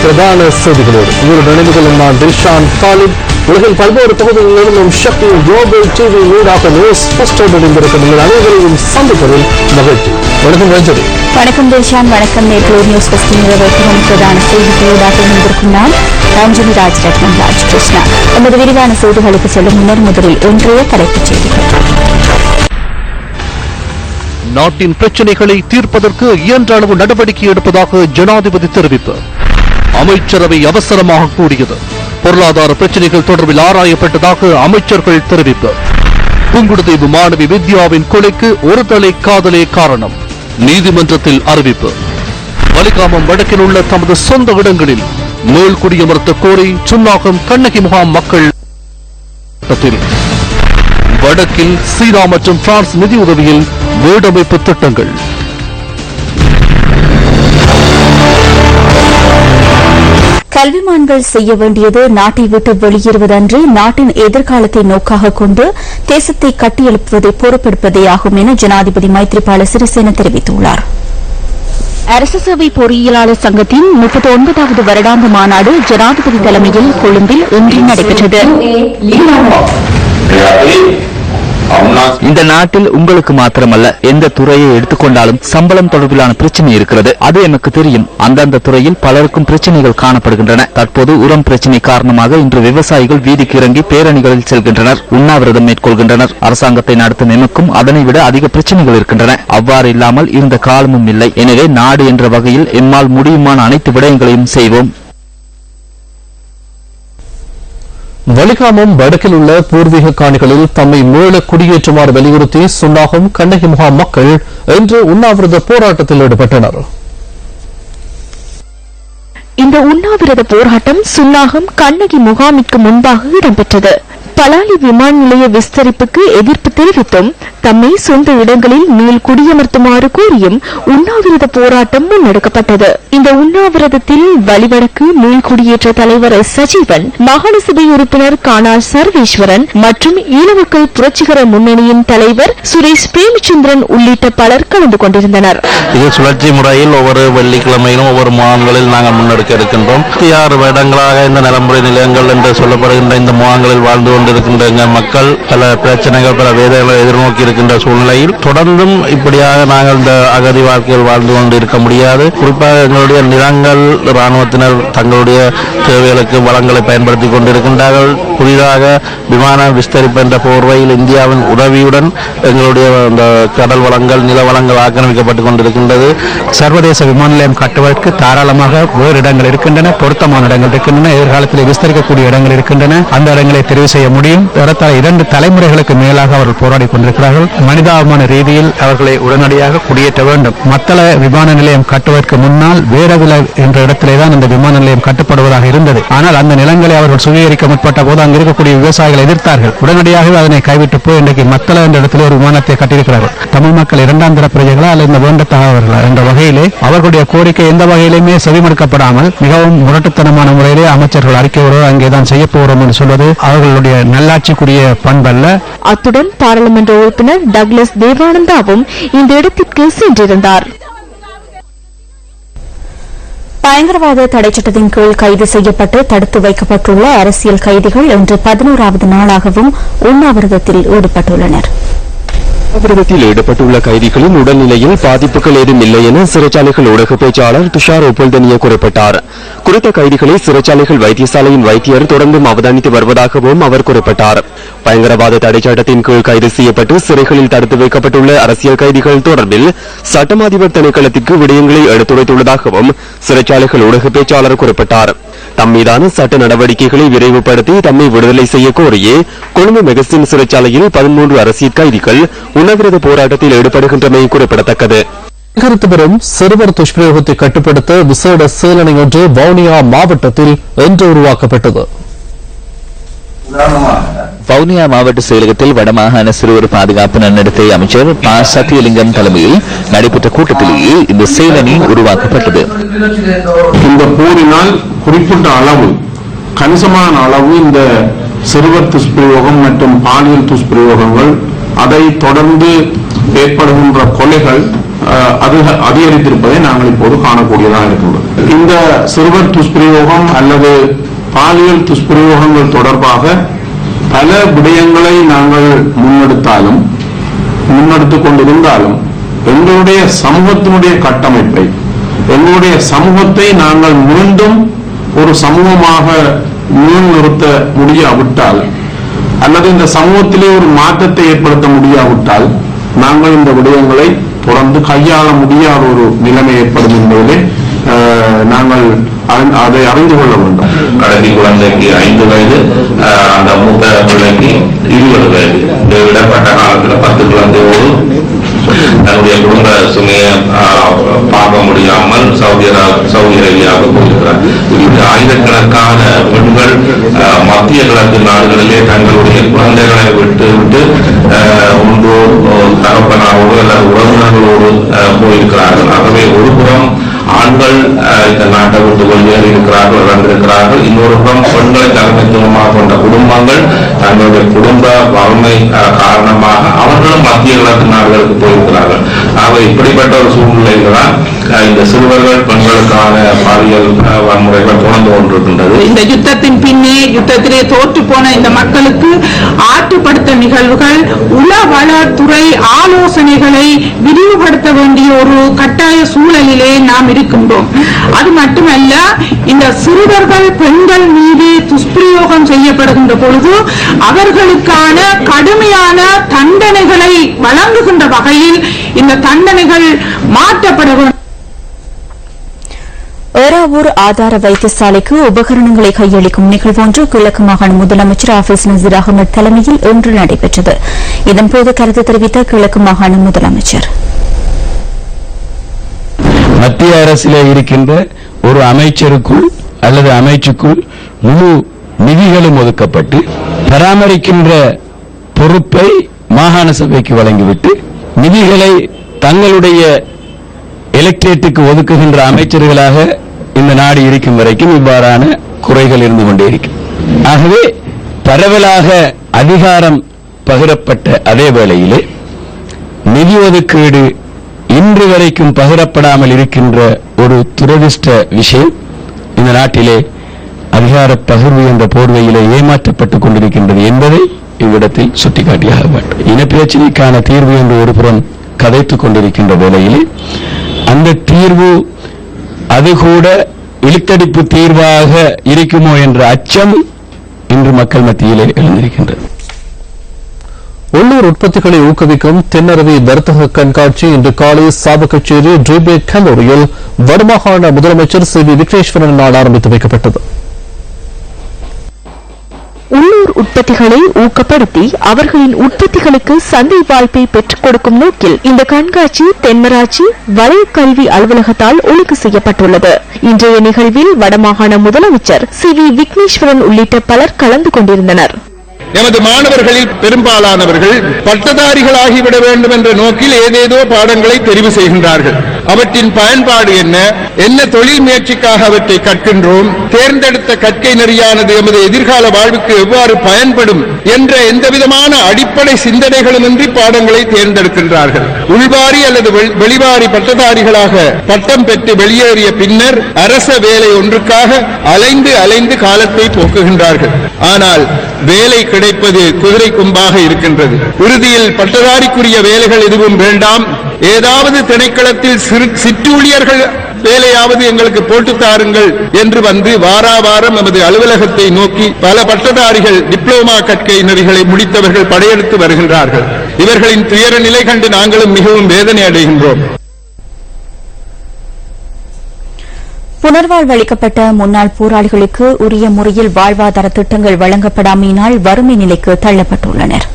பிரதான செய்திகளோடு இவருடன் இணைந்து கொள்ளும் நான் தில்ஷான் காலித். உலகின் பல்வேறு பகுதிகளிலிருந்தும் சக்தி குளோபல் டிவி ஊடாக நியூஸ் ஃபர்ஸ்டோடு இணைந்திருக்கும் அனைவரையும் சந்திப்பதில் மகிழ்ச்சி. வணக்கம் ரஞ்சனி. வணக்கம் தில்ஷான். வணக்கம். நேற்று நியூஸ் ஃபர்ஸ்டில் நிறைவேற்றும் பிரதான செய்திகளோடாக இணைந்திருக்கும் நான் ரஞ்சனி ராஜரத்னம் ராஜகிருஷ்ணா. நமது விரிவான செய்திகளுக்கு செல்லும் முன்னர் முதலில் இன்றைய தலைப்புச் செய்திகள். நாட்டின் பிரச்சினைகளை தீர்ப்பதற்கு இயன்ற அளவு நடவடிக்கை எடுப்பதாக ஜனாதிபதி தெரிவிப்பு. அமைச்சரவை அவசரமாக கூடியது. பொருளாதார பிரச்சினைகள் தொடர்பில் ஆராயப்பட்டதாக அமைச்சர்கள் தெரிவிப்பு. புங்குடுதீவு மாணவி வித்யாவின் கொலைக்கு ஒரு தலை காதலே காரணம். நீதிமன்றத்தில் அறிவிப்பு. வலிகாமம் வடக்கில் உள்ள தமது சொந்த இடங்களில் மேல் குடியமர்த்த கோரி சுன்னாகம் கண்ணகி முகாம் மக்கள் வடக்கில் சீனா மற்றும் பிரான்ஸ் நிதியுதவியில் வீடமைப்பு திட்டங்கள். கல்விமான்கள் செய்ய வேண்டியது நாட்டை விட்டு வெளியேறுவதன்றி நாட்டின் எதிர்காலத்தை நோக்காக கொண்டு தேசத்தை கட்டியெழுப்புவதை பொறுப்பெடுப்பதே ஆகும் என ஜனாதிபதி மைத்ரிபால சிறிசேன தெரிவித்துள்ளார். அரசு சேவை பொறியியலாளர் சங்கத்தின் 39வது வருடாந்த மாநாடு ஜனாதிபதி தலைமையில் கொழும்பில் இன்று நடைபெற்றது. இந்த நாட்டில் உங்களுக்கு மாத்திரமல்ல, எந்த துறையை எடுத்துக்கொண்டாலும் சம்பளம் தொடர்பிலான பிரச்சனை இருக்கிறது. அது எனக்கு தெரியும். அந்தந்த துறையில் பலருக்கும் பிரச்சனைகள் காணப்படுகின்றன. தற்போது உரம் பிரச்சனை காரணமாக இன்று விவசாயிகள் வீதிக்கு இறங்கி பேரணிகளில் செல்கின்றனர், உண்ணாவிரதம் மேற்கொள்கின்றனர். அரசாங்கத்தை நடத்தும் எமக்கும் அதனை விட அதிக பிரச்சனைகள் இருக்கின்றன. அவ்வாறு இல்லாமல் இருந்த காலமும் இல்லை. எனவே நாடு என்ற வகையில் எம்மால் முடியுமான அனைத்து விடயங்களையும் செய்வோம். வலிகாமம் வடக்கில் உள்ள பூர்வீக காணிகளில் தம்மை மீள குடியேற்றுமாறு வலியுறுத்தி சுன்னாகம் கண்ணகி முகாம் மக்கள் இன்று உண்ணாவிரத போராட்டத்தில் ஈடுபட்டனர். இந்த உண்ணாவிரத போராட்டம் சுன்னாகம் கண்ணகி முகாமிற்கு முன்பாக இடம்பெற்றது. பலாலி விமான நிலைய விஸ்தரிப்புக்கு எதிர்ப்பு தெரிவித்தும் தம்மை சொந்த இடங்களில் மீள் குடியமர்த்துமாறு கோரியும் உண்ணாவிரத போராட்டம் முன்னெடுக்கப்பட்டது. இந்த உண்ணாவிரதத்தில் வலிவடக்கு மீள் குடியேற்ற தலைவர் சஜீவன், மாகாண சபை உறுப்பினர் கானார் சர்வேஸ்வரன் மற்றும் ஈழமக்கள் புரட்சிகர முன்னணியின் தலைவர் சுரேஷ் பிரேமச்சந்திரன் உள்ளிட்ட பலர் கலந்து கொண்டிருந்தனர். இது சுழற்சி முறையில் ஒவ்வொரு வெள்ளிக்கிழமையிலும் ஒவ்வொரு முகாம்களில் நாங்கள் முன்னெடுக்க இருக்கின்றோம். 6 வருடங்களாக இந்த நலம்புரை நிலையங்கள் என்று சொல்லப்படுகின்ற இந்த முகாம்களில் வாழ்ந்து கொண்டிருக்கின்ற மக்கள் பல பிரச்சனைகள், பல வேதனைகளை எதிர்நோக்கி இருக்கின்ற சூழ்நிலையில் தொடர்ந்தும் இப்படியாக நாங்கள் இந்த அகதி வாழ்க்கையில் வாழ்ந்து கொண்டு இருக்க முடியாது. குறிப்பாக எங்களுடைய நிலங்கள் இராணுவத்தினர் தங்களுடைய தேவைகளுக்கு வளங்களை பயன்படுத்திக் கொண்டிருக்கின்றார்கள். புதிதாக விமான விஸ்தரிப்பு என்ற போர்வையில் இந்தியாவின் உதவியுடன் எங்களுடைய இந்த கடல் வளங்கள், நில வளங்கள் ஆக்கிரமிக்கப்பட்டுக் கொண்டிருக்கின்றது. சர்வதேச விமான நிலையம் கட்டுவதற்கு தாராளமாக வேறு இடங்கள் இருக்கின்றன, பொருத்தமான இடங்கள் இருக்கின்றன, எதிர்காலத்தில் விஸ்தரிக்கக்கூடிய இடங்கள் இருக்கின்றன. அந்த இடங்களை தெரிவு செய்ய முடியும். 2 தலைமுறைகளுக்கு மேலாக அவர்கள் போராடி கொண்டிருக்கிறார்கள். மனிதாபிமான ரீதியில் அவர்களை உடனடியாக குடியேற்ற வேண்டும். மத்தள விமான நிலையம் கட்டுவதற்கு முன்னால் வேரவில என்ற இடத்திலேதான் இந்த விமான நிலையம் கட்டப்படுவதாக இருந்தது. ஆனால் அந்த நிலங்களை அவர்கள் சுவீகரிக்க முற்பட்ட போது அங்கு இருக்கக்கூடிய விவசாயிகள் எதிர்த்தார்கள். உடனடியாகவே அதனை கைவிட்டு போய் இன்றைக்கு மத்தள என்ற இடத்தில் ஒரு விமானத்தை கட்டியிருக்கிறார்கள். தமிழ் மக்கள் 2ஆம் தர பிரஜைகளா அல்லது இந்த வேண்டத்தகவர்களா என்ற வகையிலே அவர்களுடைய கோரிக்கை எந்த வகையிலுமே செவிமடுக்கப்படாமல் மிகவும் முரட்டுத்தனமான முறையிலே அமைச்சர்கள் அறிக்கையோடு அங்கேதான் செய்ய போகிறோம் என்று சொல்வது அவர்களுடைய நல்லாட்சிக்குரிய பண்பல்ல. அத்துடன் பாராளுமன்ற உறுப்பினர் டக்ளஸ் தேவானந்தாவும் இந்த இடத்திற்கு சென்றிருந்தார். பயங்கரவாத தடை சட்டத்தின் கீழ் கைது செய்யப்பட்டு தடுத்து வைக்கப்பட்டுள்ள அரசியல் கைதிகள் இன்று 11வது நாளாகவும் உண்ணாவிரதத்தில் ஈடுபட்டுள்ளனர். உண்ணாவிரதத்தில் ஈடுபட்டுள்ள கைதிகளின் உடல்நிலையில் பாதிப்புகள் ஏதும் இல்லை என சிறைச்சாலைகள் ஊடக பேச்சாளர் துஷார் ஒப்பல்தனிய குறிப்பிட்டார். குறித்த கைதிகளை சிறைச்சாலைகள் வைத்தியசாலையின் வைத்தியர் தொடர்ந்தும் அவதானித்து வருவதாகவும் அவர் குறிப்பிட்டார். பயங்கரவாத தடை சட்டத்தின் கீழ் கைது செய்யப்பட்டு சிறைகளில் தடுத்து வைக்கப்பட்டுள்ள அரசியல் கைதிகள் தொடர்பில் சட்டம் அதிபர் திணைக்களத்திற்கு விடயங்களை எடுத்துரைத்துள்ளதாகவும் சிறைச்சாலைகள் ஊடக பேச்சாளர் குறிப்பிட்டார். தம் மீதான சட்ட நடவடிக்கைகளை விரைவுபடுத்தி தம்மை விடுதலை செய்ய கோரியே கொழும்பு மெகசின் சிறைச்சாலையில் 13 அரசியல் கைதிகள் உண்ணாவிரத போராட்டத்தில் ஈடுபடுகின்றமை குறிப்பிடத்தக்கது. கருத்து பெறும் சிறுவர் துஷ்பிரயோகத்தை கட்டுப்படுத்த விசேட சேலனை ஒன்று வவுனியா மாவட்டத்தில் இன்று உருவாக்கப்பட்டது. வவுனியா மாவட்ட செயலகத்தில் வடமாகாண சிறுவர் பாதுகாப்பு நன்னடத்தை அமைச்சர் ப. சத்தியலிங்கம் தலைமையில் நடைபெற்ற கூட்டத்திலேயே இந்த செயலணி உருவாக்கப்பட்டது. இந்த போரினால் குறிப்பிட்ட அளவு, கணிசமான அளவு இந்த சிறுவர் துஷ்பிரயோகம் மற்றும் பாலியல் துஷ்பிரயோகங்கள், அதை தொடர்ந்து ஏற்படுகின்ற கொலைகள் அதிகரித்திருப்பதை நாங்கள் இப்போது காணக்கூடியதாக இருக்கின்றது. இந்த சிறுவர் துஷ்பிரயோகம் அல்லது பாலியல் துஷ்பிரயோகங்கள் தொடர்பாக பல விடயங்களை நாங்கள் முன்னெடுத்துக் கொண்டிருந்தாலும் எங்களுடைய சமூகத்தினுடைய கட்டமைப்பை, எங்களுடைய சமூகத்தை நாங்கள் மீண்டும் ஒரு சமூகமாக நிறுத்த முடியாவிட்டால் அல்லது இந்த சமூகத்திலே ஒரு மாற்றத்தை ஏற்படுத்த முடியாவிட்டால் நாங்கள் இந்த விடயங்களை தொடர்ந்து கையாள முடியாத ஒரு நிலைமை ஏற்படும் என்பதிலே நாங்கள் அதை அறிந்து கொள்ள வேண்டும். கடைசி குழந்தைக்கு 5 வயது, அந்த மூத்த பிள்ளைக்கு 20 வயது. விடப்பட்ட காலத்தில் 10 குழந்தையோடு தன்னுடைய குடும்ப சுமையை பார்க்க முடியாமல் சவுதி அரேபியாவுக்கு போயிருக்கிறார். ஆயிரக்கணக்கான பெண்கள் மத்திய கிழக்கு நாடுகளிலே தங்களுடைய குழந்தைகளை விட்டு ஒன்று தகப்பனாரோடு அல்லது உறவினர்களோடு போயிருக்கிறார்கள். ஆகவே ஒரு புறம் ஆண்கள் இந்த நாட்டை விட்டு வெளியேறி இருக்கிறார்கள், இழந்திருக்கிறார்கள். இன்னொரு புறம் பெண்களை தலைமைத்துவமாக கொண்ட குடும்பங்கள் தங்களுடைய குடும்ப வறுமை காரணமாக அவர்களும் மத்திய கிழக்கு நாடுகளுக்கு போயிருக்கிறார்கள். ஆக இப்படிப்பட்ட ஒரு சூழ்நிலையில் தான் இந்த சிறுவர்கள் பெண்களுக்கான பாலியல் வன்முறைகள் தொடர்ந்து கொண்டிருக்கின்றது. இந்த யுத்தத்தின் பின்னே யுத்தத்திலே தோற்று போன இந்த மக்களுக்கு ஆற்றுப்படுத்த நிகழ்வுகள், உளவளத்துறை ஆலோசனைகளை விரிவுபடுத்த வேண்டிய ஒரு கட்டாய சூழலிலே நாம் இருக்கின்றோம். அது மட்டுமல்ல, இந்த சிறுவர்கள் பெண்கள் மீது துஷ்பிரயோகம் செய்யப்படுகின்ற பொழுது அவர்களுக்கான கடுமையான தண்டனைகளை வழங்குகின்ற வகையில் இந்த தண்டனைகள் மாற்றப்பட வேண்டும். ஏறாவூர் ஆதார வைத்தியசாலைக்கு உபகரணங்களை கையளிக்கும் நிகழ்வு ஒன்று கிழக்கு மாகாண முதலமைச்சர் ஆபீஸ் நசீர் அகமது தலைமையில் இன்று நடைபெற்றது. இதன்போது கருத்து தெரிவித்த கிழக்கு மாகாண முதலமைச்சர், மத்திய அரசிலே இருக்கின்ற ஒரு அமைச்சருக்குள் அல்லது அமைச்சுக்குள் முழு நிதிகளும் ஒதுக்கப்பட்டு பராமரிக்கின்ற பொறுப்பை மாகாண சபைக்கு வழங்கிவிட்டு நிதிகளை தங்களுடைய எலக்ட்ரேட்டுக்கு ஒதுக்குகின்ற அமைச்சர்களாக இந்த நாடு இருக்கும் வரைக்கும் இவ்வாறான குறைகள் இருந்து கொண்டே இருக்கும். ஆகவே பரவலாக அதிகாரம் பகிரப்பட்ட அதே வேளையிலே நிதி ஒதுக்கீடு இன்று வரைக்கும் பகிரப்படாமல் இருக்கின்ற ஒரு துரதிர்ஷ்ட விஷயம் இந்த நாட்டிலே அதிகார பகிர்வு என்ற போர்வையிலே ஏமாற்றப்பட்டுக் கொண்டிருக்கின்றது என்பதை இவ்விடத்தில் சுட்டிக்காட்டியாக வேண்டும். இனப்பிரச்சனைக்கான தீர்வு என்று ஒருபுறம் கதைத்துக் கொண்டிருக்கின்ற வேளையிலே அந்த தீர்வு அது கூட இழுத்தடிப்பு தீர்வாக இருக்குமோ என்ற அச்சம் இன்று மக்கள் மத்தியிலே எழுந்திருக்கின்றது. உள்ளூர் உற்பத்திகளை ஊக்குவிக்கும் தென்னரவி வர்த்தக கண்காட்சி இன்று காலை சாவகச்சேரி டிரிபேட் கல்லூரியில் வடமாகாண முதலமைச்சர் சி. வி. விக்னேஸ்வரனால் ஆரம்பித்து வைக்கப்பட்டது. உள்ளூர் உற்பத்திகளை ஊக்கப்படுத்தி அவர்களின் உற்பத்திகளுக்கு சந்தை வாய்ப்பை பெற்றுக் கொடுக்கும் நோக்கில் இந்த கண்காட்சி தென்மராட்சி வலய கல்வி அலுவலகத்தால் ஒழுங்கு செய்யப்பட்டுள்ளது. இன்றைய நிகழ்வில் வடமாகாண முதலமைச்சர் சி. வி. விக்னேஸ்வரன் உள்ளிட்ட பலர் கலந்து கொண்டிருந்தனர். எமது மாணவர்களில் பெரும்பாலானவர்கள் பட்டதாரிகளாகிவிட வேண்டும் என்ற நோக்கில் ஏதேதோ பாடங்களை தெரிவு செய்கின்றார்கள். அவற்றின் பயன்பாடு என்ன தொழில் முயற்சிக்காக அவற்றை கற்கின்றோம், தேர்ந்தெடுத்த கற்கை நெறியானது எமது எதிர்கால வாழ்வுக்கு எவ்வாறு பயன்படும் என்ற எந்தவிதமான அடிப்படை சிந்தனைகளுமின்றி பாடங்களை தேர்ந்தெடுக்கின்றார்கள். உள்வாரி அல்லது வெளிவாரி பட்டதாரிகளாக பட்டம் பெற்று வெளியேறிய பின்னர் அரச வேலை ஒன்றுக்காக அலைந்து காலத்தை போக்குகின்றார்கள். ஆனால் வேலை கிடைப்பது குதிரை கொம்பாக இருக்கின்றது. இறுதியில் பட்டதாரிக்குரிய வேலைகள் எதுவும் வேண்டாம், ஏதாவது திணைக்களத்தில் சிற்றூழியர்கள் வேலையாவது எங்களுக்கு போட்டு தாருங்கள் என்று வந்து வாராவாரம் நமது அலுவலகத்தை நோக்கி பல பட்டதாரிகள் டிப்ளோமா கற்கை நெறிகளை முடித்தவர்கள் படையெடுத்து வருகின்றார்கள். இவர்களின் துயர நிலை கண்டு நாங்களும் மிகவும் வேதனை அடைகின்றோம். புனர்வாழ்வு அளிக்கப்பட்ட முன்னாள் போராளிகளுக்கு உரிய முறையில் வாழ்வாதார திட்டங்கள் வழங்கப்படாமையினால் வறுமை நிலைக்கு தள்ளப்பட்டுள்ளனர்.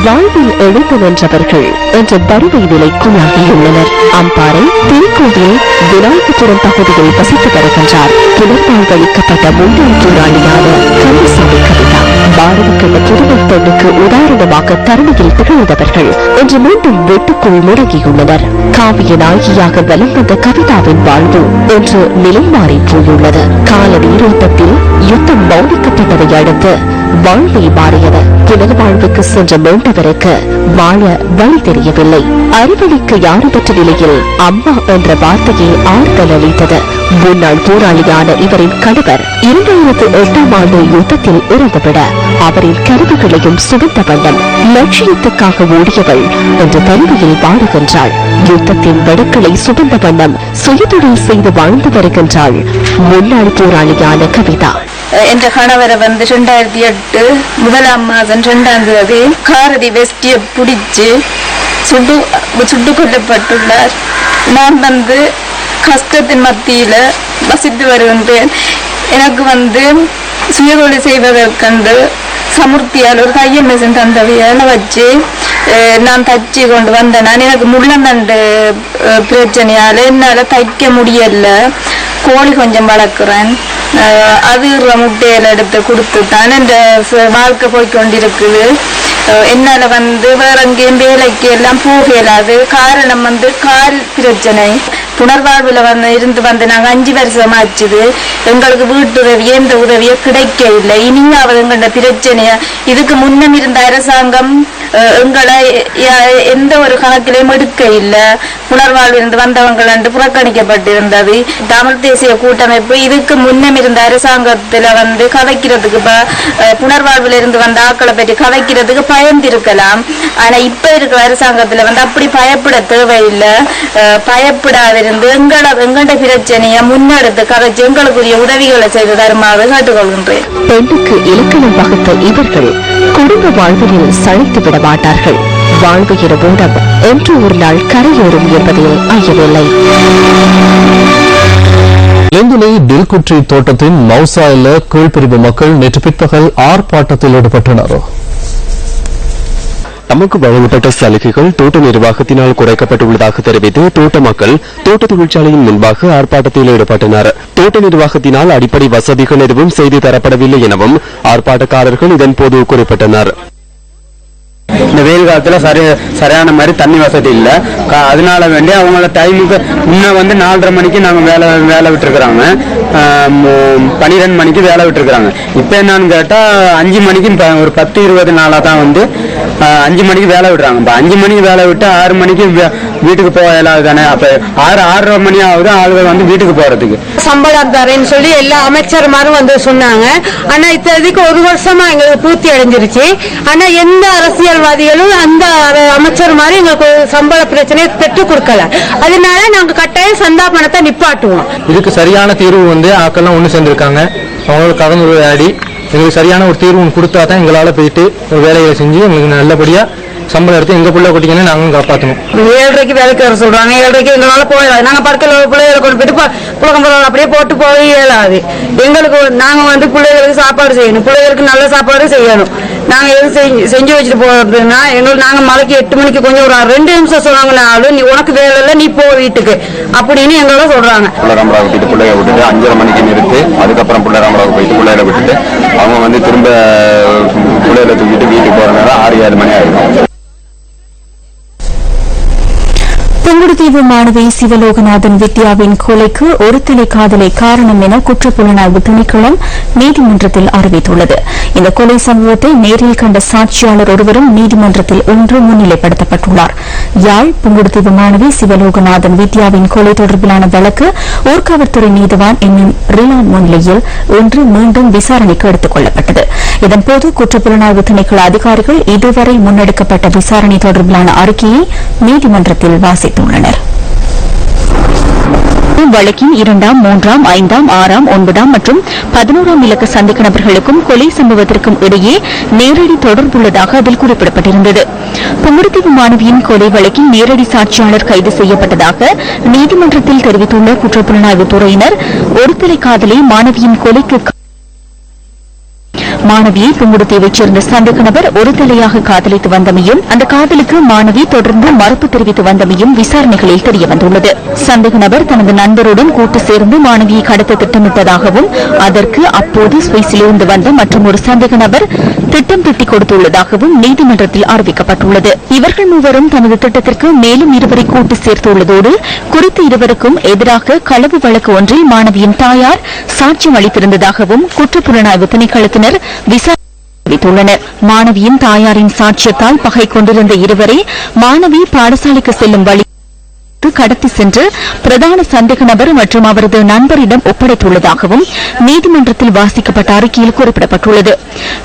வாழ்வில் எழுந்து நின்றவர்கள் என்ற வறுமை நிலைக்குள்ளாகியுள்ளனர். அம்பாறை திருக்கோவில் விநாயகபுரம் பகுதியில் வசித்து வருகின்றார் புனர்வாழ்வளிக்கப்பட்ட முன்னாள் போராளியான கந்தசாமி கவிதா. பாரதி கண்ட புதுமை பெண்ணுக்கு உதாரணமாக தருணையில் திகழ்ந்தவர்கள் இன்று மீண்டும் வீட்டுக்குள் முடங்கியுள்ளனர். காவிய நாயகியாக வலம் வந்த கவிதாவின் வாழ்வு இன்று நிலை மாறி போயுள்ளது. கால நீரோட்டத்தில் யுத்தம் மௌனிக்கப்பட்டதை அடுத்து வாழ்வை மாறியது. புனர்வாழ்வுக்கு சென்ற மீண்டவருக்கு வாழ வழி தெரியவில்லை. அறிவளிக்க யாருமற்ற நிலையில் அம்மா என்ற வார்த்தையை ஆறுதல் அளித்தது. முன்னாள் போராளியான இவரின் கணவர் 2008 யுத்தத்தில் இறந்துவிட அவரின் கனவுகளையும் சுமந்த வண்ணம் லட்சியத்துக்காக ஓடியவள் என்ற தனிமையில் வாழுகின்றாள். யுத்தத்தின் வடுக்களை சுமந்த வண்ணம் சுயதொழில் செய்து வாழ்ந்து வருகின்றாள் முன்னாள் போராளியான கவிதா. என்ற கணவரை 2008 முதலாம் மாதம் 2ஆம் தேதி காரடி வெஸ்டியை பிடிச்சு சுட்டு கொல்லப்பட்டுள்ளார். நான் கஷ்டத்தின் மத்தியில வசித்து வருகின்றேன். எனக்கு சுயதொழில் செய்வதற்கென்று சமுர்த்தியால் ஒரு தையல் மிஷின் தந்தவையால் வச்சு நான் தச்சு கொண்டு வந்தேன். எனக்கு முள்ளந்தண்டு பிரச்சனையால என்னால தைக்க முடியல. கோழி கொஞ்சம் வளர்க்குறேன். அது முட்டையில எடுத்து கொடுத்துட்டான். என்ற வாழ்க்கை போய்கொண்டிருக்குது. என்னால வேற எங்கேயும் வேலைக்கு எல்லாம் போக இயலாது. காரணம் கால் பிரச்சனை. புனர்வாழ்வுல இருந்து நாங்க 5 வருஷம் ஆச்சுது. எங்களுக்கு வீட்டுதவி எந்த உதவியோ கிடைக்க இல்லை. இனியாவது எங்களோட பிரச்சனைய இதுக்கு முன்னம் இருந்த அரசாங்கம் எங்களை எந்த ஒரு கணக்கிலையும் எடுக்க இல்லை. புனர்வாழ்வில் இருந்து வந்தவங்கள் என்று புறக்கணிக்கப்பட்டிருந்தது. தமிழ் தேசிய கூட்டமைப்பு இதுக்கு முன்னம் இருந்த அரசாங்கத்துல கதைக்கிறதுக்கு புனர்வாழ்வில் இருந்து வந்த ஆக்களை பற்றி கதைக்கிறதுக்கு பயந்திருக்கலாம். ஆனா இப்ப இருக்கிற அரசாங்கத்துல அப்படி பயப்பட தேவையில்லை. பயப்படாதிருந்து எங்களோட பிரச்சனைய முன்னெடுத்து கதைச்சு எங்களுக்குரிய உதவிகளை செய்து தருமாறு கேட்டுக்கொள்கின்றேன். பெண்ணுக்கு இலக்கணம் வகுத்த இவர்கள் குடும்ப வாழ்வினில் சளைத்து விட மாட்டார்கள். வாழ்வு என ஊடம் என்று ஒரு நாள் கரையேறும் என்பதில் ஐயமில்லை. இலங்கை டில்குற்றி தோட்டத்தின் மௌசாயில கீழ்பிரிவு மக்கள் நேற்று பிற்பகல் ஆர்ப்பாட்டத்தில் ஈடுபட்டனர். தமக்கு வழங்கப்பட்ட சலுகைகள் தோட்ட நிர்வாகத்தினால் குறைக்கப்பட்டுள்ளதாக தெரிவித்து தோட்ட மக்கள் தோட்ட தொழிற்சாலையின் முன்பாக ஆர்ப்பாட்டத்தில் ஈடுபட்டனர். தோட்ட நிர்வாகத்தினால் அடிப்படை வசதிகள் எதுவும் செய்து தரப்படவில்லை எனவும் ஆர்ப்பாட்டக்காரர்கள் இதன்போது குறிப்பிட்டனர். இந்த வெயில் காலத்துல சரியான மாதிரி தண்ணி வசதி இல்ல. அதனால வேண்டி அவங்களோட டைமுக்கு முன்ன 4:30 மணிக்கு நாங்க வேலை விட்டுருக்காங்க. 12 மணிக்கு வேலை விட்டுருக்காங்க. இப்ப என்னன்னு கேட்டா 5 மணிக்கு ஒரு 10-20 நாளா தான் 5 மணிக்கு வேலை விடுறாங்க. 5 மணிக்கு வேலை விட்டு 6 மணிக்கு வீட்டுக்கு போக இயலாது தானே. அப்ப 6:30 மணி ஆகுது ஆளுகள் வீட்டுக்கு போறதுக்கு. சம்பளம் தரேன்னு சொல்லி எல்லா அமைச்சர்மாரும் சொன்னாங்க. ஆனா இத்தனைக்கு 1 வருஷமா எங்களுக்கு பூர்த்தி அடைஞ்சிருச்சு. ஆனா எந்த அரசியல்வாதிகளும் அந்த அமைச்சர் மாதிரி எங்களுக்கு சம்பள பிரச்சனையை பெற்றுக் கொடுக்கல. அதனால நாங்க கட்டாயம் சந்தா பணத்தை நிப்பாட்டுவோம். இதுக்கு சரியான தீர்வு ஆக்கெல்லாம் ஒண்ணு சேர்ந்திருக்காங்க. அவங்களுக்கு கலந்துரையாடி எங்களுக்கு சரியான ஒரு தீர்வு கொடுத்தா தான் எங்களால போயிட்டு வேலைகளை செஞ்சு எங்களுக்கு நல்லபடியா சம்பளம் எடுத்து எங்க பிள்ளை குட்டிங்கன்னா நாங்க காப்பாற்றணும். 7:30 வேலைக்கு வர சொல்றாங்க. 7:30 எங்களால போயிடாது. நாங்க பக்கத்துல பிள்ளைகளை கொண்டு போயிட்டு புழக்கம் அப்படியே போட்டு போய் இயலாது. எங்களுக்கு நாங்க பிள்ளைகளுக்கு சாப்பாடு செய்யணும். பிள்ளைகளுக்கு நல்ல சாப்பாடு செய்யணும். நாங்க எதுவும் செஞ்சு வச்சுட்டு போறதுன்னா நாங்க மலைக்கு 8 மணிக்கு கொஞ்சம் ஒரு 2 நிமிஷம் சொன்னாங்கன்னாலும் நீ உனக்கு வேலை இல்லை நீ போ வீட்டுக்கு அப்படின்னு எங்களோட சொல்றாங்க. புள்ளராமராவுக்கு போயிட்டு பிள்ளைய விட்டுட்டு 5:30 மணிக்கு நிறுத்து. அதுக்கப்புறம் புள்ளராமராவுக்கு போயிட்டு பிள்ளைகளை விட்டுட்டு அவங்க திரும்ப பிள்ளைகளை தூக்கிட்டு வீட்டுக்கு போற நேரம் 6-7 மணி ஆயிடும். புங்குடுதீவு மாணவி சிவலோகநாதன் வித்யாவின் கொலைக்கு ஒருதலை காதலை காரணம் என குற்றப்புலனாய்வு திணைக்களம் நீதிமன்றத்தில் அறிவித்துள்ளது. இந்த கொலை சம்பவத்தை நேரில் கண்ட சாட்சியாளர் ஒருவரும் நீதிமன்றத்தில் இன்று முன்னிலைப்படுத்தப்பட்டுள்ளார். யாழ் புங்குடுதீவு மாணவி சிவலோகநாதன் வித்யாவின் கொலை தொடர்பிலான வழக்கு ஊர்காவல்துறை நீதிவான் என் ரிலான் முன்னிலையில் இன்று மீண்டும் விசாரணைக்கு எடுத்துக் கொள்ளப்பட்டது. இதன்போது குற்றப்புலனாய்வு திணைக்கள அதிகாரிகள் இதுவரை முன்னெடுக்கப்பட்ட விசாரணை தொடர்பிலான அறிக்கையை நீதிமன்றத்தில் வாசித்துள்ளனர். வழக்கின் 2ஆம், 3ஆம், 5ஆம், 6ஆம், 9ஆம் மற்றும் 11ஆம் இலக்க சந்தேக நபர்களுக்கும் கொலை சம்பவத்திற்கும் இடையே நேரடி தொடர்புள்ளதாக அதில் குறிப்பிடப்பட்டிருந்தது. புங்குடுதீவு மாணவியின் கொலை வழக்கில் நேரடி சாட்சியாளர் கைது செய்யப்பட்டதாக நீதிமன்றத்தில் தெரிவித்துள்ள குற்றப்புலனாய்வு துறையினர் ஒருதலை காதலை மாணவியின் கொலைக்கு மாணவியை புங்குடுதீவைச் சேர்ந்த சந்தேக நபர் ஒரு தலையாக காதலித்து வந்தமையும் அந்த காதலுக்கு மாணவி தொடர்ந்து மறுப்பு தெரிவித்து வந்தமையும் விசாரணைகளில் தெரியவந்துள்ளது. சந்தேக நபர் தனது நண்பருடன் கூட்டு சேர்ந்து மாணவியை கடத்த திட்டமிட்டதாகவும் அதற்கு அப்போது சுவிஸிலிருந்து வந்த மற்றும் ஒரு சந்தேக நபர் திட்டம் திட்டிக் கொடுத்துள்ளதாகவும் நீதிமன்றத்தில் அறிவிக்கப்பட்டுள்ளது. இவர்கள் மூவரும் தனது திட்டத்திற்கு மேலும் இருவரை கூட்டு சேர்த்துள்ளதோடு குறித்த இருவருக்கும் எதிராக களவு வழக்கு ஒன்றில் மாணவியின் தாயார் சாட்சியம் அளித்திருந்ததாகவும் குற்றப்புலனாய்வு திணைக்களத்தினர் விசாரித்துள்ளனர். மாணவியின் தாயாரின் சாட்சியத்தால் பகை கொண்டிருந்த இருவரை மாணவி பாடசாலைக்கு செல்லும் வழி கடத்தி சென்று பிரதான சந்தேக நபர் மற்றும் அவரது நண்பரிடம் ஒப்படைத்துள்ளதாகவும் நீதிமன்றத்தில் வாசிக்கப்பட்ட அறிக்கையில் குறிப்பிடப்பட்டுள்ளது.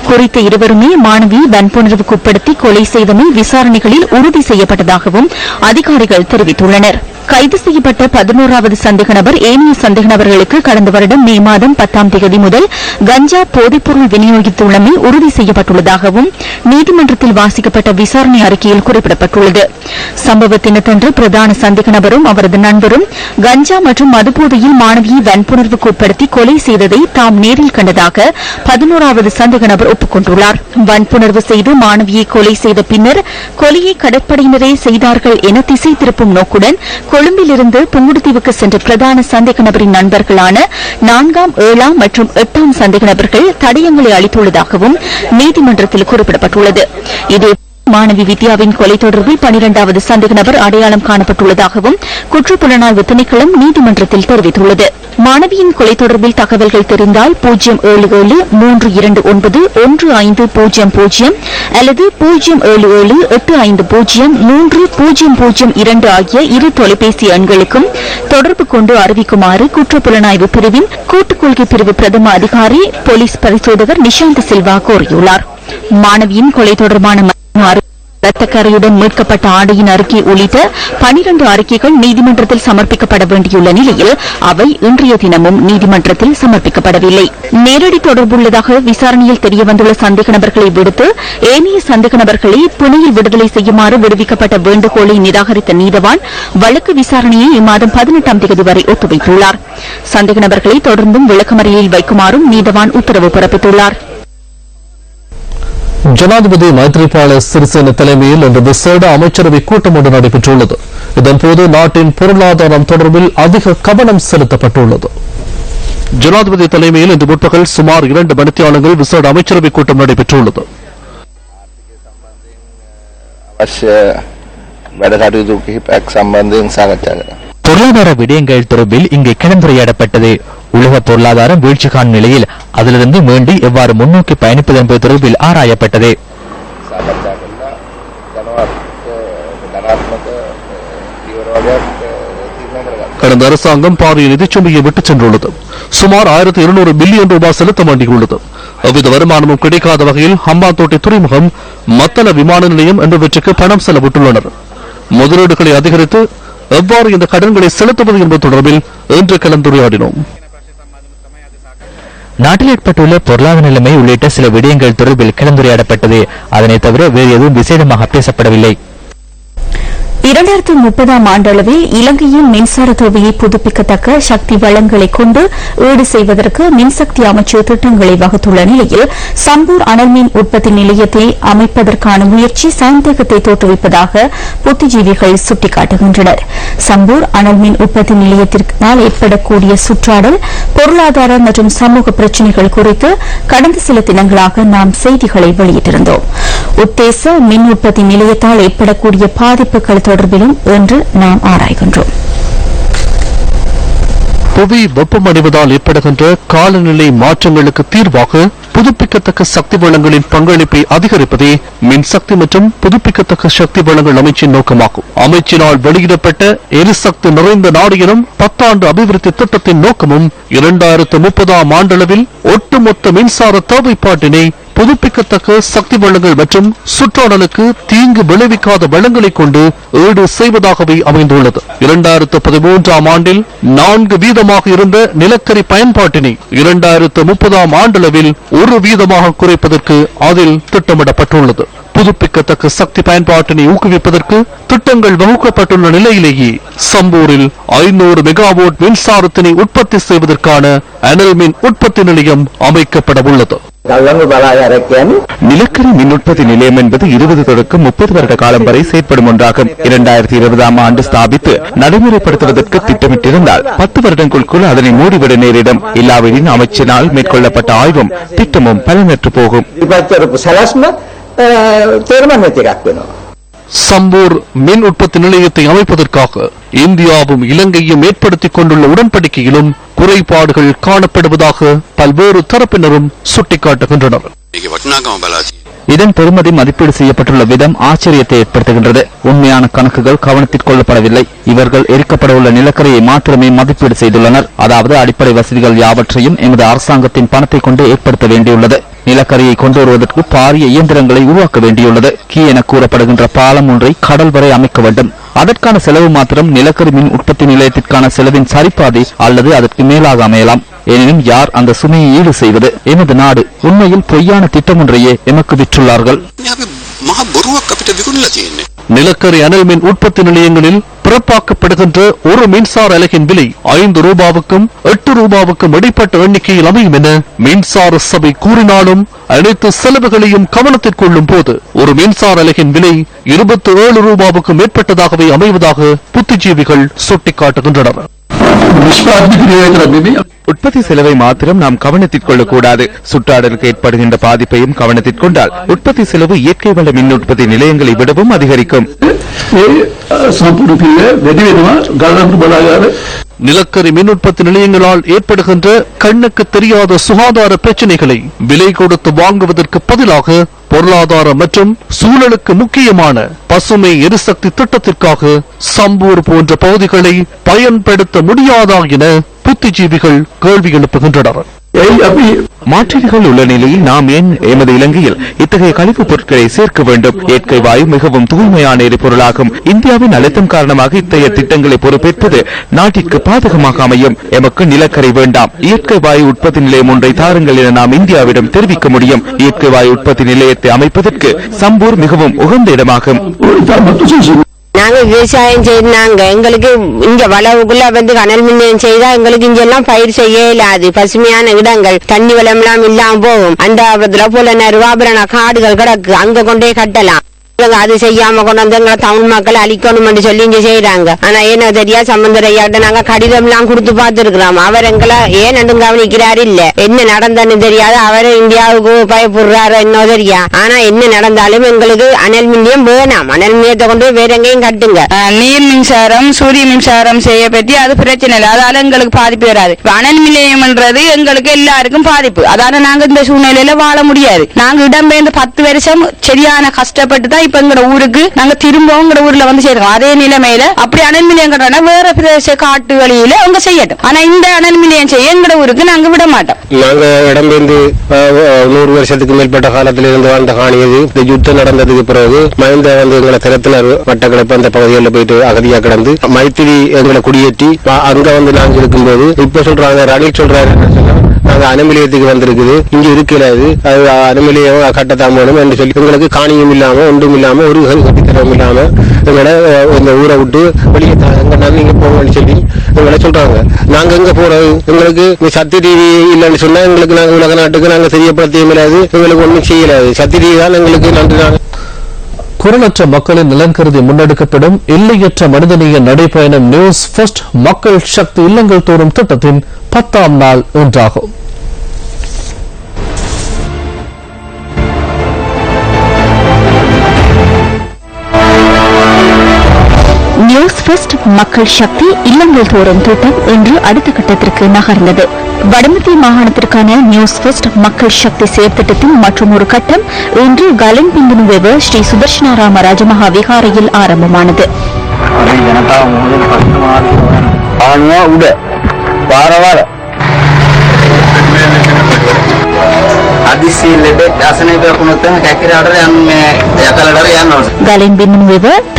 குறித்த இருவருமே மாணவி வன்புணர்வுக்கு உட்படுத்தி கொலை செய்தமை விசாரணைகளில் உறுதி செய்யப்பட்டதாகவும் அதிகாரிகள் தெரிவித்துள்ளனர். கைது செய்யப்பட்ட 11வது சந்தேக நபர் ஏனைய சந்தேக நபர்களுக்கு கடந்த வருடம் மே மாதம் 10ஆம் தேதி முதல் கஞ்சா போதைப்பொருள் விநியோகித்துள்ளமை உறுதி செய்யப்பட்டுள்ளதாகவும் நீதிமன்றத்தில் வாசிக்கப்பட்ட விசாரணை அறிக்கையில் குறிப்பிடப்பட்டுள்ளது. சம்பவ தினத்தன்று பிரதான சந்தேக நபரும் அவரது நண்பரும் கஞ்சா மற்றும் மதுபோதையில் மாணவியை வன்புணர்வுக்கு உட்படுத்தி கொலை செய்ததை தாம் நேரில் கண்டதாக 11வது சந்தேக நபர் ஒப்புக் கொண்டுள்ளார். வன்புணர்வு செய்து மாணவியை கொலை செய்த பின்னர் கொலையை கடற்படையினரே செய்தார்கள் என திசை திருப்பும் நோக்குடன் கொழும்பிலிருந்து புங்குடுதீவுக்கு சென்ற பிரதான சந்தேக நபரின் நண்பர்களான 4ஆம் 7ஆம் மற்றும் 8ஆம் சந்தேக நபர்கள் தடயங்களை அளித்துள்ளதாகவும் நீதிமன்றத்தில் குறிப்பிடப்பட்டுள்ளது. இதே மாணவி வித்யாவின் கொலை தொடர்பில் 12வது சந்தேக நபர் அடையாளம் காணப்பட்டுள்ளதாகவும் குற்றப்புலனாய்வு திணைக்களம் நீதிமன்றத்தில் தெரிவித்துள்ளது. மாணவியின் கொலை தொடர்பில் தகவல்கள் தெரிந்தால் 077-159-1500 அல்லது 077-850-3002 ஆகிய இரு தொலைபேசி எண்களுக்கும் தொடர்பு கொண்டு அறிவிக்குமாறு குற்றப்புலனாய்வு பிரிவின் கூட்டுக்கொள்கை பிரிவு பிரதம அதிகாரி போலீஸ் பரிசோதகர் நிஷாந்த் சில்வா கோரியுள்ளார். மாணவியின் கொலை தொடர்பான இரத்தக்கரையுடன் மீட்கப்பட்ட ஆடையின் அறிக்கை உள்ளிட்ட 12 அறிக்கைகள் நீதிமன்றத்தில் சமர்ப்பிக்கப்பட வேண்டியுள்ள நிலையில் அவை இன்றைய தினமும் நீதிமன்றத்தில் சமர்ப்பிக்கப்படவில்லை. நேரடி தொடர்புள்ளதாக விசாரணையில் தெரியவந்துள்ள சந்தேக நபர்களை விடுத்து ஏனைய சந்தேக நபர்களை பிணையில் விடுதலை செய்யுமாறு விடுவிக்கப்பட்ட வேண்டுகோளை நிராகரித்த நீதவான் வழக்கு விசாரணையை இம்மாதம் 18ஆம் தேதி வரை ஒத்திவைத்துள்ளார். சந்தேக நபர்களை தொடர்ந்தும் விளக்கமறியலில் வைக்குமாறும் நீதவான் உத்தரவு பிறப்பித்துள்ளார். ஜனாதிபதி மைத்ரிபால சிறிசேன தலைமையில் இன்று விசேட அமைச்சரவை கூட்டம் ஒன்று நடைபெற்றுள்ளது. இதன்போது நாட்டின் பொருளாதாரம் தொடர்பில் அதிக கவனம் செலுத்தப்பட்டுள்ளது. ஜனாதிபதி தலைமையில் இன்று முற்பகல் சுமார் 2 மணித்தியாலங்கள் விசேட அமைச்சரவை கூட்டம் நடைபெற்றுள்ளது. பொருளாதார விடயங்கள் தொடர்பில் இங்கு கலந்துரையாடப்பட்டது. உலக பொருளாதாரம் வீழ்ச்சி காணும் நிலையில் அதிலிருந்து மீண்டு எவ்வாறு முன்னோக்கி பயணிப்பது என்பது தொடர்பில் ஆராயப்பட்டது. கடந்த அரசாங்கம் பாரிய நிதிச்சுமையை விட்டுச் சென்றுள்ளது. சுமார் 1200 பில்லியன் ரூபாய் செலுத்த வேண்டியுள்ளது. எவ்வித வருமானமும் கிடைக்காத வகையில் ஹம்பாந்தோட்டை துறைமுகம், மத்தள விமான நிலையம் என்பவற்றுக்கு பணம் செலவிட்டுள்ளனர். முதலீடுகளை அதிகரித்து எவ்வாறு இந்த கடன்களை செலுத்துவது என்பது தொடர்பில் இன்று கலந்துரையாடினோம். நாட்டில் ஏற்பட்டுள்ள பொருளாதார நிலைமை உள்ளிட்ட சில விடயங்கள் தொடர்பில் கலந்துரையாடப்பட்டது. அதனை தவிர வேறு எதுவும் விசேடமாக பேசப்படவில்லை. 2030ஆம் ஆண்டளவில் இலங்கையின் மின்சார தேவையை புதுப்பிக்கத்தக்க சக்தி வளங்களை கொண்டு ஈடு செய்வதற்கு மின்சக்தி அமைச்சு திட்டங்களை வகுத்துள்ள நிலையில் சம்பூர் அனல்மின் உற்பத்தி நிலையத்தை அமைப்பதற்கான முயற்சி சந்தேகத்தை தோற்றுவிப்பதாக புத்திஜீவிகள் சுட்டிக்காட்டுகின்றனர். சம்பூர் அனல்மின் உற்பத்தி நிலையத்தினால் ஏற்படக்கூடிய சுற்றாடல், பொருளாதார மற்றும் சமூக பிரச்சினைகள் குறித்து கடந்த சில தினங்களாக நாம் செய்திகளை வெளியிட்டிருந்தோம். உத்தேச மின் உற்பத்தி நிலையத்தால் ஏற்படக்கூடிய பாதிப்புகள் தொடர்பிலும் இன்று நாம் ஆராய்கின்றோம். புவி வெப்பமடைவதால் ஏற்படுகின்ற காலநிலை மாற்றங்களுக்கு தீர்வாக புதுப்பிக்கத்தக்க சக்தி வளங்களின் பங்களிப்பை அதிகரிப்பதே மின்சக்தி மற்றும் புதுப்பிக்கத்தக்க சக்தி வளங்கள் அமைச்சின் நோக்கமாகும். அமைச்சினால் வெளியிடப்பட்ட எரிசக்தி நிறைந்த நாடு எனும் 10 ஆண்டு அபிவிருத்தி திட்டத்தின் நோக்கமும் 2030ஆம் ஆண்டளவில் ஒட்டுமொத்த மின்சார தேவைப்பாட்டினை புதுப்பிக்கத்தக்க சக்தி வளங்கள் மற்றும் சுற்றாடலுக்கு தீங்கு விளைவிக்காத வளங்களை கொண்டு ஈடு செய்வதாகவே அமைந்துள்ளது. 2013ஆம் ஆண்டில் 4% இருந்த நிலக்கரி பயன்பாட்டினை 2030ஆம் ஆண்டளவில் 1% குறைப்பதற்கு அதில் திட்டமிடப்பட்டுள்ளது. புதுப்பிக்கத்தக்க சக்தி பயன்பாட்டினை ஊக்குவிப்பதற்கு திட்டங்கள் வகுக்கப்பட்டுள்ள நிலையிலேயே சம்பூரில் 500 மெகாவாட் மின்சாரத்தினை உற்பத்தி செய்வதற்கான அனல் மின் உற்பத்தி நிலையம் அமைக்கப்பட உள்ளது. நிலக்கரி மின் உற்பத்தி நிலையம் என்பது 20 தொடக்கம் 30 வருட காலம் வரை செயற்படும் ஒன்றாகும். 2020ஆம் ஆண்டு ஸ்தாபித்து நடைமுறைப்படுத்துவதற்கு திட்டமிட்டிருந்தால் 10 வருடங்களுக்குள் அதனை மூடிவிட நேரிடும். இல்லாவிடின் அமைச்சினால் மேற்கொள்ளப்பட்ட ஆய்வும் திட்டமும் பலனற்று போகும். சம்பூர் மின் உற்பத்தி நிலையத்தை அமைப்பதற்காக இந்தியாவும் இலங்கையும் ஏற்படுத்திக் கொண்டுள்ள உடன்படிக்கையிலும் குறைபாடுகள் காணப்படுவதாக பல்வேறு தரப்பினரும் சுட்டிக்காட்டுகின்றனர். இதன் பெறுமதி மதிப்பீடு செய்யப்பட்டுள்ள விதம் ஆச்சரியத்தை ஏற்படுத்துகின்றது. உண்மையான கணக்குகள் கவனத்தில் கொள்ளப்படவில்லை. இவர்கள் எரிக்கப்பட உள்ள நிலக்கரியை மாத்திரமே மதிப்பீடு செய்துள்ளனர். அதாவது அடிப்படை வசதிகள் யாவற்றையும் எமது அரசாங்கத்தின் பணத்தை கொண்டு ஏற்படுத்த வேண்டியுள்ளது. நிலக்கரியை கொண்டு வருவதற்கு பாரிய இயந்திரங்களை உருவாக்க வேண்டியுள்ளது. கீ என கூறப்படுகின்ற பாலம் ஒன்றை கடல் வரை அமைக்க வேண்டும். அதற்கான செலவு மாத்திரம் நிலக்கரி மின் உற்பத்தி நிலையத்திற்கான செலவின் சரிபாதி அல்லது அதற்கு மேலாக அமையலாம். எனினும் யார் அந்த சுமையை ஈடு செய்வது? எமது நாடு உண்மையில் பொய்யான திட்டம் ஒன்றையே எமக்கு விற்றுள்ளார்கள். நிலக்கரி அனல் மின் உற்பத்தி நிலையங்களில் பிறப்பாக்கப்படுகின்ற ஒரு மின்சார அலகின் விலை 5 ரூபாவுக்கும் 8 ரூபாவுக்கும் இடைப்பட்ட எண்ணிக்கையில் அமையும் என மின்சார சபை கூறினாலும் அனைத்து செலவுகளையும் கவனத்தில் கொள்ளும் போது ஒரு மின்சார அலகின் விலை 27 ரூபாவுக்கும் மேற்பட்டதாகவே அமைவதாக புத்திஜீவிகள் சுட்டிக்காட்டுகின்றனர். உற்பத்தி செலவை மாத்திரம் நாம் கவனத்தில் கொள்ளக்கூடாது. சுற்றாடலுக்கு ஏற்படுகின்ற பாதிப்பையும் கவனத்தில் கொண்டால் உற்பத்தி செலவு இயற்கை வள மின் உற்பத்தி நிலையங்களை விடவும் அதிகரிக்கும். நிலக்கரி மின் உற்பத்தி நிலையங்களால் ஏற்படுகின்ற கண்ணுக்கு தெரியாத சுகாதார பிரச்சனைகளை விலை கொடுத்து வாங்குவதற்கு பதிலாக பொருளாதார மற்றும் சூழலுக்கு முக்கியமான பசுமை எரிசக்தி திட்டத்திற்காக சம்பூர் போன்ற பகுதிகளை பயன்படுத்த முடியாதா என புத்திஜீவிகள் கேள்வி எழுப்புகின்றனர். மாற்றீடுகள் உள்ள நிலையில் நாம் ஏன் எமது இலங்கையில் இத்தகைய கழிவுப் பொருட்களை சேர்க்க வேண்டும்? இயற்கை வாயு மிகவும் தூய்மையான எரிபொருளாகும். இந்தியாவின் அழுத்தம் காரணமாக இத்தகைய திட்டங்களை பொறுப்பேற்பது நாட்டிற்கு பாதகமாக அமையும். எமக்கு நிலக்கரி வேண்டாம், இயற்கை வாயு உற்பத்தி நிலையம் ஒன்றை தாருங்கள் என நாம் இந்தியாவிடம் தெரிவிக்க முடியும். இயற்கை வாயு உற்பத்தி நிலையத்தை அமைப்பதற்கு சம்பூர் மிகவும் உகந்த இடமாகும். நாங்க விவசாயம் செய்தாங்க. எங்களுக்கு இங்க வளவுக்குள்ள வந்து அனல் மின் நிலையம் செய்தா எங்களுக்கு இங்கெல்லாம் பயிர் செய்ய இயலாது. பசுமையான இடங்கள், தண்ணி வளம் எல்லாம் இல்லாம போகும். அந்த போல ரூபாபரண காடுகள் கிடக்கு, அங்க கொண்டே கட்டலாம். அது செய்யாம கொண்டு வந்து எங்களை தமிழ் மக்கள் அழிக்கணும் சொல்லி இங்க செய்யறாங்க. ஆனா என்ன தெரியா சம்பந்தர் ஐயாட்ட நாங்க கடிதம் எல்லாம் கொடுத்து பார்த்திருக்கிறோம். அவர் எங்களை ஏன் கவனிக்கிறாரு இல்ல. என்ன நடந்தன்னு தெரியாது. அவர் இந்தியாவுக்கு பயப்படுறாரு என்ன தெரியா. ஆனா என்ன நடந்தாலும் எங்களுக்கு அனல் மின்னியம் வேணாம். அனல் மின்னியத்தை கொண்டு வேற எங்கேயும் கட்டுங்க. நீர் மின்சாரம், சூரிய மின்சாரம் செய்ய பற்றி அது பிரச்சனை இல்லை. அதால எங்களுக்கு பாதிப்பு வராது. அனல் நிலையம்ன்றது எங்களுக்கு எல்லாருக்கும் பாதிப்பு. அதால நாங்க இந்த சூழ்நிலையில வாழ முடியாது. நாங்க இடம்பெயர்ந்து 10 வருஷம் சரியான கஷ்டப்பட்டு தான் இப்ப எங்க ஊருக்கு நாங்க திரும்பவும் எங்க ஊர்ல வந்து சேர்க்கோம். அதே நிலைமையில அப்படி அனல் நிலையம் கட்டணும் வேற பிரதேச காட்டு வழியில அவங்க செய்யட்டும். ஆனா இந்த அனல் நிலையம் செய்ய எங்க ஊருக்கு நாங்க விட மாட்டோம். நாங்க இடம்பெயர்ந்து 100 வருஷத்துக்கு மேற்பட்ட காலத்தில் இருந்து வாழ்ந்த காணியது. இந்த யுத்தம் நடந்ததுக்கு பிறகு மஹிந்த வந்து எங்களை திறத்தினர் மட்டக்களப்பு அந்த பகுதிகளில் போயிட்டு அகதியா கிடந்து மைத்திரி எங்களை குடியேற்றி அங்க வந்து நாங்க இருக்கும்போது இப்ப சொல்றாங்க, ரணில் சொல்றாரு நாங்க அணுமிலையத்துக்கு வந்திருக்குது, இங்க இருக்கலாது, அது அணுமிலையம் கட்டத்தான் வேணும் என்று சொல்லி எங்களுக்கு காணியும் இல்லாம ஒன்றும் இல்லாம ஒரு கட்டித்தரம் இல்லாம எங்களை இந்த ஊரை விட்டு வெளியே நீங்க போங்கன்னு சொல்லி எங்களை சொல்றாங்க. நாங்க எங்க போறது? எங்களுக்கு சக்தி டிவி இல்லைன்னு சொன்னா எங்களுக்கு நாங்க உலக நாட்டுக்கு நாங்க தெரியப்படுத்த முடியாது, எங்களுக்கு ஒன்றும் செய்யலாது. சக்தி டிவி தான் எங்களுக்கு நன்றி. குரலற்ற மக்களின் நலன் கருதி முன்னெடுக்கப்படும் எல்லையற்ற மனிதநேய நடைபயணம் நியூஸ் ஃபர்ஸ்ட் மக்கள் சக்தி இல்லங்கள் தோறும் திட்டத்தின் 10ஆம் நாள் ஒன்றாகும். நியூஸ் ஃபர்ஸ்ட் மக்கள் சக்தி இல்லங்கள் தோறும் திட்டம் இன்று அடுத்த கட்டத்திற்கு நகர்ந்தது. வடமத்திய மாகாணத்திற்கான நியூஸ் ஃபர்ஸ்ட் மக்கள் சக்தி செயற்திட்டத்தின் மற்றும் ஒரு கட்டம் இன்று கலன்பிந்துனுவெவ ஸ்ரீ சுதர்ஷனாராம ராஜமகா விகாரையில் ஆரம்பமானது.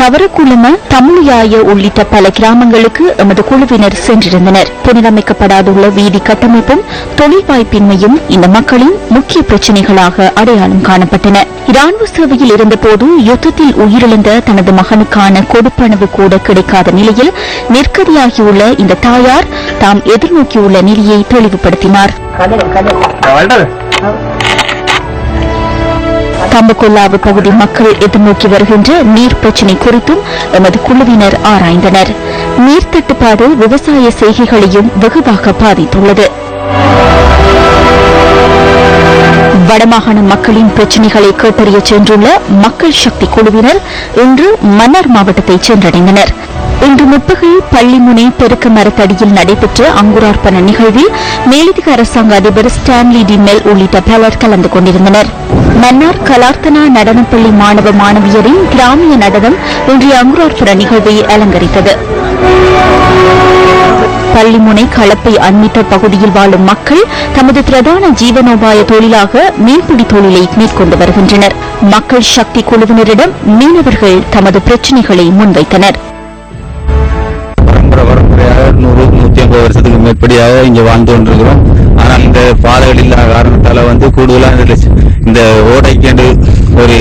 தவறக்குழும தமிழியாய உள்ளிட்ட பல கிராமங்களுக்கு எமது குழுவினர் சென்றிருந்தனர். புனரமைக்கப்படாதுள்ள வீதி கட்டமைப்பும் தொழில் வாய்ப்பின்மையும் இந்த மக்களின் முக்கிய பிரச்சினைகளாக அடையாளம் காணப்பட்டன. இராணுவ சேவையில் இருந்தபோது யுத்தத்தில் உயிரிழந்த தனது மகனுக்கான கொடுப்பனவு கூட கிடைக்காத நிலையில் நிற்கதியாகியுள்ள இந்த தாயார் தாம் எதிர்நோக்கியுள்ள நிலையை தெளிவுபடுத்தினார். தம்புகொல்லாவு பகுதி மக்கள் எதிர்நோக்கி வருகின்ற நீர் பிரச்சினை குறித்தும் எமது குழுவினர் ஆராய்ந்தனர். நீர் தட்டுப்பாடு விவசாய செய்கைகளையும் வெகுவாக பாதித்துள்ளது. வடமாகாண மக்களின் பிரச்சினைகளை கேட்டறிய சென்றுள்ள மக்கள் சக்தி குழுவினர் இன்று மன்னார் மாவட்டத்தை சென்றடைந்தனர். இன்று முற்பகல் பள்ளிமுனை பெருக்க மரத்தடியில் நடைபெற்ற அங்குரார்ப்பண நிகழ்வில் மேலதிக அரசாங்க அதிபர் ஸ்டான்லி டிமெல் உள்ளிட்ட பலர் கலந்து கொண்டிருந்தனர். மன்னார் கலார்த்தனா நடனப்பள்ளி மாணவ மாணவியரின் கிராமிய நடனம் இன்றைய அங்குரார்ப்பண நிகழ்வை அலங்கரித்தது. பள்ளிமுனை களப்பை அண்மித்த பகுதியில் வாழும் மக்கள் தமது பிரதான ஜீவனோபாய தொழிலாக மீன்பிடி தொழிலை மேற்கொண்டு வருகின்றனர். மக்கள் சக்தி குழுவினரிடம் மீனவர்கள் தமது பிரச்சினைகளை முன்வைத்தனர். பரம்பரையாக 100-150 வருஷத்துக்கு மேற்படியாக இங்க வாழ்ந்து கொண்டிருக்கிறோம். ஆனால் இந்த பாதைகள் இல்லாத காரணத்தால கூடுதலாக இந்த ஓடைக்கு ஒரு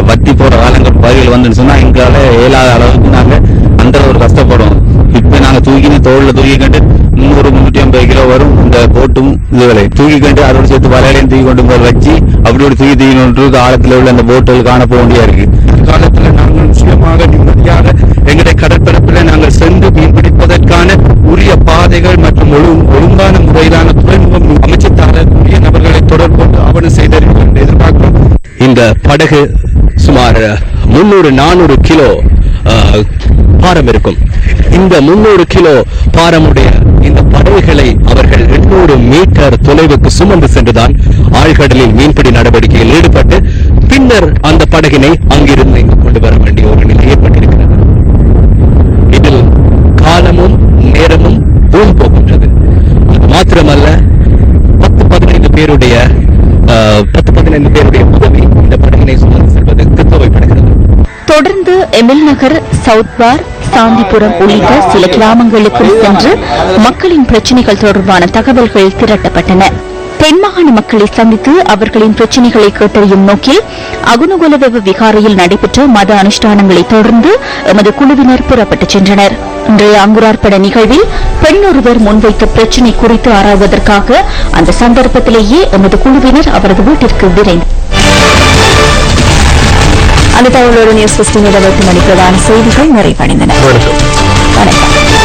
வட்டி போற காலங்கள் பகுதிகள் வந்து சொன்னா எங்களால இயலாத அளவுக்கு நாங்க அந்த ஒரு கஷ்டப்படுவோம். இப்ப நாங்க தோல்ல தூக்கிக்கிட்டு 300-350 கிலோ வரும் இந்த போட்டும் இதுகளை தூக்கிக்கிட்டு அதோட சேர்த்து வலையிலையும் தூக்கி கொண்டு போய் வச்சு அப்படி ஒரு தூக்கி கொண்டு ஆழத்துல உள்ள அந்த போட்டுகள் காண போக வேண்டியா இருக்கு. காலத்துல நாங்கள் சுயமாக நிம்மதியாக எங்களுடைய கடற்பரப்பில் நாங்கள் சென்று மீன் பிடிப்பதற்கான உரிய பாதைகள் மற்றும் ஒழுங்கான முறையிலான துறைமுகம் அமைச்சு தர உரிய நபர்களை தொடர்பு கொண்டு ஆவணம் செய்திருக்கிறோம் என்று எதிர்பார்க்கிறோம். இந்த படகு சுமார் 300-400 கிலோ பாரம் இருக்கும். இந்த 300 கிலோ பாரமுடைய இந்த படகுகளை அவர்கள் 800 மீட்டர் தொலைவுக்கு சுமந்து சென்றுதான் ஆழ்கடலில் மீன்பிடி நடவடிக்கையில் ஈடுபட்டு பின்னர் அந்த படகினை அங்கிருந்து இங்கு கொண்டு வர வேண்டிய ஒரு நிலை ஏற்பட்டிருக்கிறது. இதில் காலமும் நேரமும் வீண் போகின்றது. அது மாத்திரமல்ல 10-15 பேருடைய உதவி இந்த படகினை சுமந்து செல்வதற்கு தேவைப்படுகிறது. தொடர்ந்து எமில் நகர், சவுத் பார், சாந்திபுரம் உள்ளிட்ட சில கிராமங்களுக்கும் சென்று மக்களின் பிரச்சினைகள் தொடர்பான தகவல்கள் திரட்டப்பட்டன. தென்மாகாண மக்களை சந்தித்து அவர்களின் பிரச்சினைகளை கேட்டறியும் நோக்கில் அகுனுகொலவெவ விகாரையில் நடைபெற்ற மத அனுஷ்டானங்களை தொடர்ந்து எமது குழுவினர் புறப்பட்டுச் சென்றனர். இன்றைய அங்குரார்ப்பண நிகழ்வில் பெண் ஒருவர் முன்வைத்த பிரச்சினை குறித்து ஆராய்வதற்காக அந்த சந்தர்ப்பத்திலேயே எமது குழுவினர் அவரது வீட்டிற்கு விரைந்தனர். அந்த தகவலோடு நியூஸ் 15 மணி பிரதான செய்திகள் நிறைவடைந்தன. வணக்கம்.